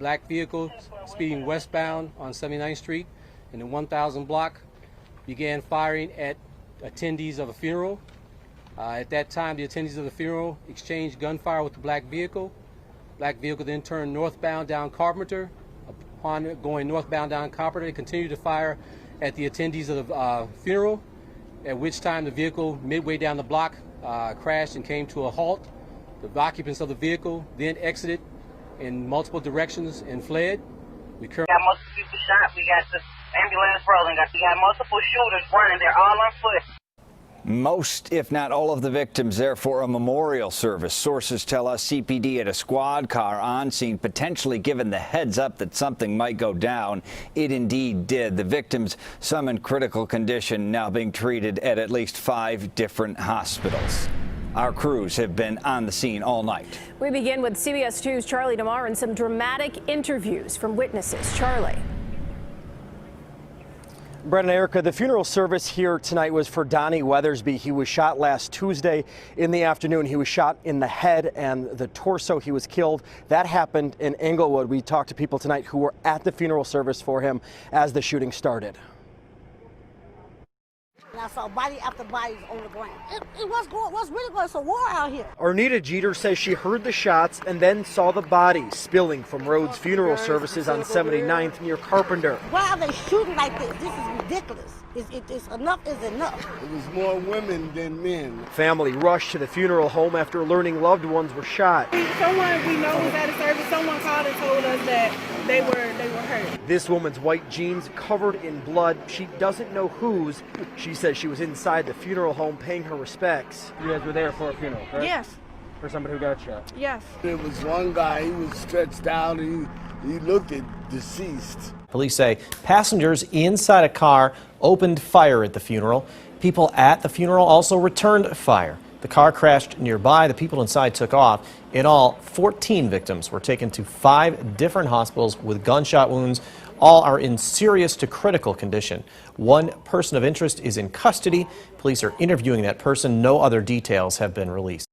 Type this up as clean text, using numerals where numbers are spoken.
Black vehicle speeding westbound on 79th Street in the 1000 block began firing at attendees of a funeral. At that time, the attendees of the funeral exchanged gunfire with the black vehicle. Black vehicle then turned northbound down Carpenter. Upon going northbound down Carpenter, they continued to fire at the attendees of the funeral, at which time the vehicle midway down the block crashed and came to a halt. The occupants of the vehicle then exited in multiple directions and fled. We got multiple people shot. We got the ambulance rolling. We got multiple shooters running. They're all on foot. Most, if not all, of the victims there for a memorial service. Sources tell us CPD had a squad car on scene, potentially given the heads up that something might go down. It indeed did. The victims, some in critical condition, now being treated at least 5 different hospitals. Our crews have been on the scene all night. We begin with CBS 2's Charlie DeMar and some dramatic interviews from witnesses. Charlie. Brett and Erica, the funeral service here tonight was for Donnie Weathersby. He was shot last Tuesday in the afternoon. He was shot in the head and the torso. He was killed. That happened in Englewood. We talked to people tonight who were at the funeral service for him as the shooting started. I saw body after body on the ground. What's really going? It's a war out here. Arnita Jeter says she heard the shots and then saw the bodies spilling from Rhodes Funeral Services on 79th near Carpenter. Why are they shooting like this? This is ridiculous. It's enough is enough. It was more women than men. Family rushed to the funeral home after learning loved ones were shot. Someone we know was at a service. Someone called and told us that they were hurt. This woman's white jeans covered in blood. She doesn't know whose. She says she was inside the funeral home paying her respects. You guys were there for a funeral, correct? Yes. For somebody who got shot? Yes. There was one guy, he was stretched out and he looked at deceased. Police say passengers inside a car opened fire at the funeral. People at the funeral also returned fire. The car crashed nearby. The people inside took off. In all, 14 victims were taken to 5 different hospitals with gunshot wounds. All are in serious to critical condition. One person of interest is in custody. Police are interviewing that person. No other details have been released.